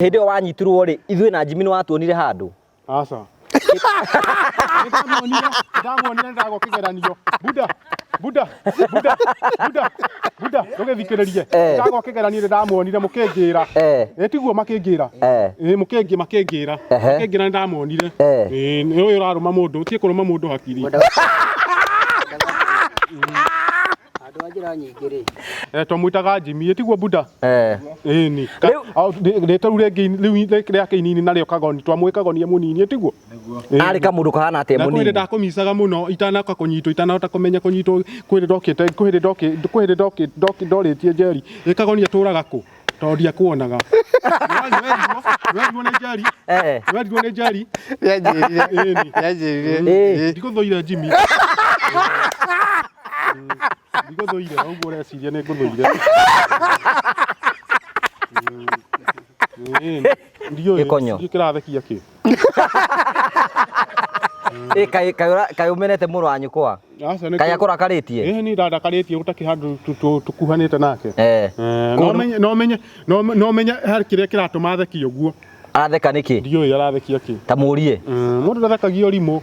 Hĩndĩ ĩyo wanyitirwo rĩ, ithuĩ na Jimmy nĩ watuonire handũ. Aca. Ndamuonire ndago kĩgeranio. Buda, ndũgĩthikĩrĩrie. Ndago kĩgeranio ndamuonire mũkĩngĩra. Tiguo makĩngĩra. Makĩngĩra. Makĩngĩra ndamuonire. Nĩ ũyũ ũrarũma mũndũ, ũtiĩ kũrũma mũndũ hakiri. Njĩra nyingĩ rĩ. Twamwĩtaga Jimmy, tiguo Buda. Ĩni. Rĩtwa rĩngĩ inini narĩo Kagoni, twamwĩkagonia mũnini tiguo. Arĩ kamũndũ kahana atĩa mũnini. Kwĩrĩ ndakomicaga mũno itanaka kũnyitwo itanahota kũmenya kũnyitwo kwĩrĩ ndorĩtie njeri. Kagoni atũraga kũ? Tondũ ndiakuonaga. Werirwo nĩ njeri. Werirwo nĩ njeri. Yanjĩrire. Ndikũthũire Jimmy. Ndikũthũire, ũguo ũreciria nĩ ngũthũire. Ndiũĩ kĩrathekia kĩ. Kaĩ ũmenete mũrũ wa nyũkwa? Kaĩ akũrakarĩtie? Niĩ ndadakarĩtie gũtakĩ handũ tũkuhanĩte nake. No menye harĩ kĩrĩa kĩratũma athekie ũguo. Aratheka nĩkĩ? Ndiũĩ arathekia kĩ. Ta mũrie. Mũndũ ndathekagia ũrimũ.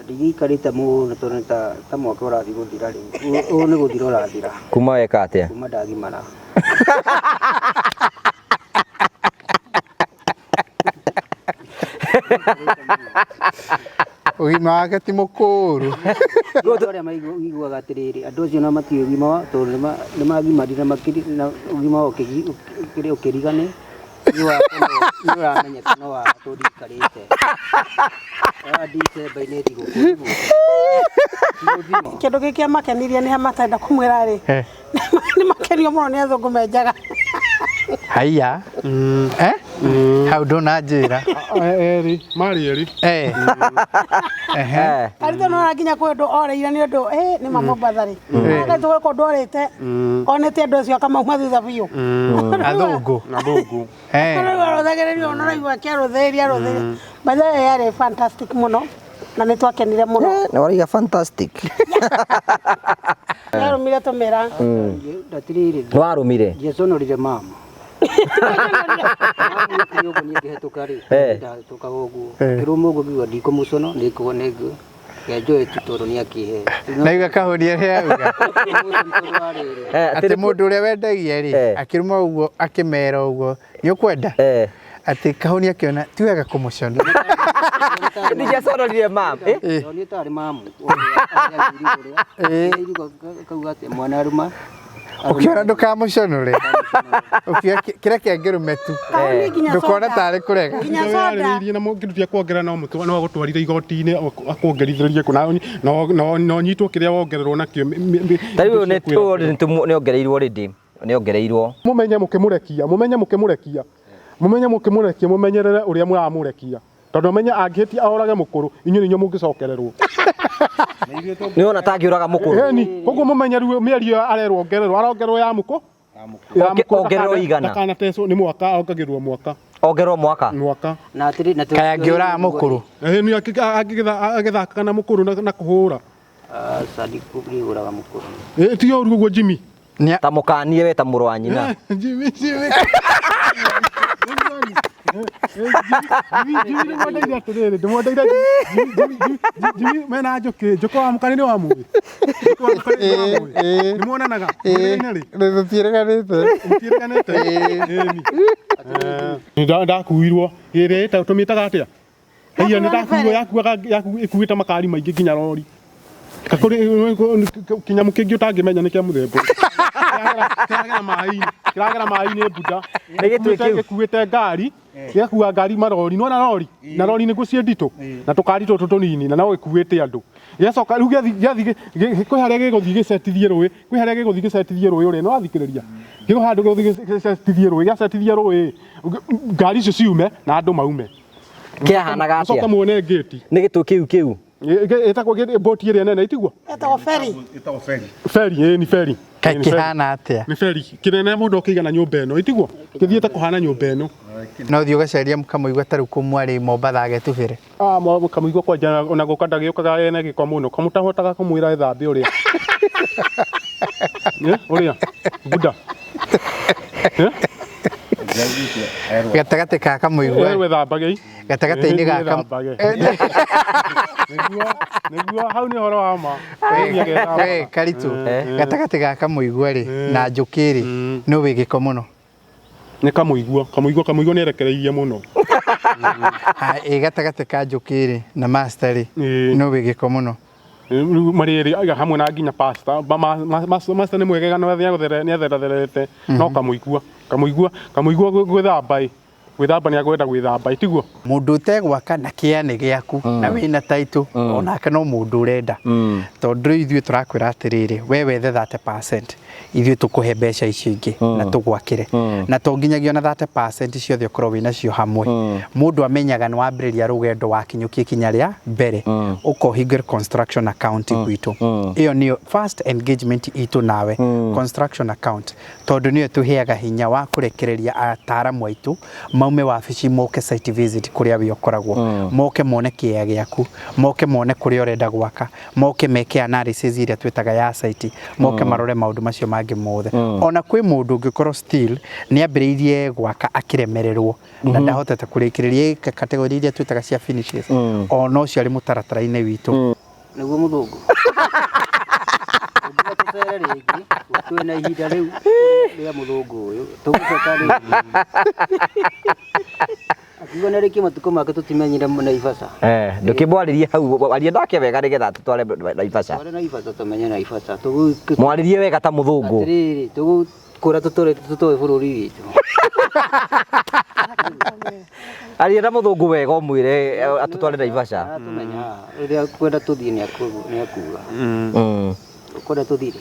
Ndigikarĩte mũno tondũ ta mwaka ũrathiĩ gũthira rĩu. Ũũ nĩ gũthira ũrathira. Kuma weka atĩa? Kuma ndagimara. Ũgima wake ti mũkũrũ. Arĩa maiguaga atĩrĩrĩ, andũ acio no matiũĩ ũgima wao tondũ nĩ magimarire na ũgima wao ũkĩrigane. Nĩ ũramenyeka no wa tũndikarĩte. Ndicemba-inĩ thigũkũ. Kĩndũ gĩkĩ makenirie nĩ matenda kũmwĩra rĩ. Nĩ makenio mũno nĩ athũngũ menjaga. Haiya. Hau ndũnanjĩra. Marĩ erĩ. Aritũ no nginya kwĩ ũndũ oreire nĩ ũndũ nĩ mamũmbatha rĩ. Agatũ gwĩka ũndũ orĩte. Onete andũ acio akamauma thutha biũ. Athũngũ. Arũthagĩrĩrio no raigua akĩarũthĩria. Matha yarĩ fantastic mũno na nĩ twakenire mũno. Nĩ wariga fantastic. Yarũmire tũmĩra. Ndatirĩrĩ. Nĩ warũmire? Ndiaconorire mama. Nĩũguo niĩ ngĩhetũka rĩ. Ndahĩtũkaga ũguo. Ngĩrũma ũguo ngiuga ndikũmũcono nĩngũ. Ngenjũĩ tu tondũ nĩ akĩhe. Naiga kahoria rĩauga. Atĩ mũndũ ũrĩa wendagia rĩ, akĩruma ũguo akĩmera ũguo. Nĩ ũkwenda? Atĩ kahonia akĩona ti wega kũmũcona. Ndiaconorire mama. Niĩ tarĩ mamu. Kauga atĩ mwana aruma. Ũkĩona ndũkamũconore. Kĩrĩa kĩangĩrũme tu. Ndũkona tarĩ kũrega. Yarĩrĩirie na mũngĩrutia kuongerera no agũtwarire igoti-inĩ akuongerithĩrie no nyitwo kĩrĩa wongererwo nakĩo. Tarĩu nĩ ongereirwo rĩndĩ. Nĩ ongereirwo. Mũmenye mũkĩmũrekia mũmenyerere ũrĩa mũramũrekia. Tondũ menye angĩhĩtia orage mũkũrũ inyuĩ nĩnyuo mũngĩcokererwo. Nĩ ona tangĩũraga mũkũrũ. Koguo mũmenyeru mĩario arerwo ongererwo arongererwo ya mũkũ. Ongererwo igana. Ndakanatecwo nĩ mwaka ongagĩrwo mwaka. Ongererwo mwaka. Na atĩrĩ na kaya angĩũraga mũkũrũ. Nĩ agĩthakaga na mũkũrũ na kũhũra. Sadiku ũraga mũkũrũ. Ti ũru ũguo Jimmy. Ta mũkanie we ta mũrũ wa nyina. Jimmy. Jimmy mena njũkĩ wa mũkanĩ wa mũĩ. Nĩ muonanaga. Nĩ ndakuirwo. Ĩrĩ tũmĩtaga atĩa? Hiya nĩ ndakuirwo ĩkuĩte makari maingĩ nginya rori. Kĩnyamũ kĩngĩ ũtangĩmenya nĩ kĩa mũthemba. Kĩragera maĩ-inĩ Buda. Gĩkuĩte ngari. Gĩakua ngari marori. Nĩwona rori? Na rori nĩguo ciĩ nditũ. Na tũkari tũtũ tũnini na no gĩkuĩte andũ. Gĩacoka rĩu gĩathiĩ kwĩ harĩa gĩgũthiĩ gĩcetithie rũĩ. Kwĩ harĩa gĩgũthiĩ gĩcetithie rũĩ ũrĩa nĩ wathikĩrĩria. Gĩgo handũ gĩgũthiĩ gĩcetithie rũĩ. Gĩacetithie rũĩ. Ngari icio ciume na andũ maume. Kĩahanaga atĩa? Coka muone ngĩti. Nĩ gĩtũ kĩu. Ĩtagwo boti ĩrĩa nene itiguo? Ĩtagwo ferry. Ferry, nĩ ferry. Kaĩ kĩhana atĩa? Nĩ ferry. Kĩnene mũndũ ũkĩigana nyũmba ĩno itiguo? Gĩthiĩte kũhana nyũmba ĩno. no thiĩ ũgacaria kamũigua tarĩu kũmwarĩ Mombatha agetubĩre kamũigua kwanja ona gũkanda gĩũkaga ene gĩko mũno kamũtahotaga kũmwĩra ethambe ũrĩa ũrĩa Buda gatagatĩ ka kamũigua wethambage gatagatĩ-inĩ gaka nĩguo hau nĩ ũhoro wa ma we Karitũ gatagatĩ ga kamũigua rĩ na njũkĩ rĩ no wĩ gĩko mũno nĩ kamũigua nĩ erekereirie mũno ĩ gatagatĩ ka njũkĩ rĩ na master rĩ no wĩ gĩko mũno marĩrĩ hamwe na nginya pastor master nĩ mwegega nĩ athererete no kamũigua gwĩthamba nĩ agwenda gwĩthamba tiguo mũndũ ũtegwaka na kĩanĩ gĩaku na wĩna taitũ onake no mũndũ ũrenda tondũ ithuĩ tũrakwĩra atĩrĩrĩ we wethe 30% ithuĩ tũkũhe mbeca icio ingĩ na tũgwakĩre na to nginyagia na 30% ciothe ũkorwo wĩnacio hamwe mũndũ amenyaga nĩ wambĩrĩria rũgendo wakinyũkia ikinya rĩa mbere ũkohingũra construction account gwitũ ĩyo nĩyo first engagement itũ nawe construction account tondũ nĩyo tũheaga hinya wa kũrekereria ataaramu aitũ maume wabici moke site visit kũrĩa we ũkoragwo moke mone kĩea gĩaku moke mone kũrĩa ũrenda gwaka moke meke analysis iria twĩtaga ya site moke marore maũndũ macio mangĩ mothe ona kwĩ mũndũ ũngĩkorwo still nĩ ambĩrĩirie gwaka akĩremererwo na ndahotete kũrĩkĩrĩria kategori iria twĩtaga cia finishes ona ũcio arĩ mũtaratara-inĩ witũ nĩguo mũthũngũ rĩngĩ twĩna ihinda rĩu rĩa mũthũngũ ũyũ tũgũcoka rĩngĩ akiuga nĩ rĩngĩ matukũ make tũtimenyire Naivasha ndũkĩmwarĩrie hau aria ndake wega nĩgetha tũtware Naivasha tũmenye Naivasha mwarĩrie wega ta mũthũngũ atĩrĩrĩ tũgũkũra tũtoĩ bũrũri witũ aria na mũthũngũ wega ũmwĩre atũtware Naivasha tũmenya rĩrĩa kwenda tũthiĩ nĩ akuga kwenda tũthiĩ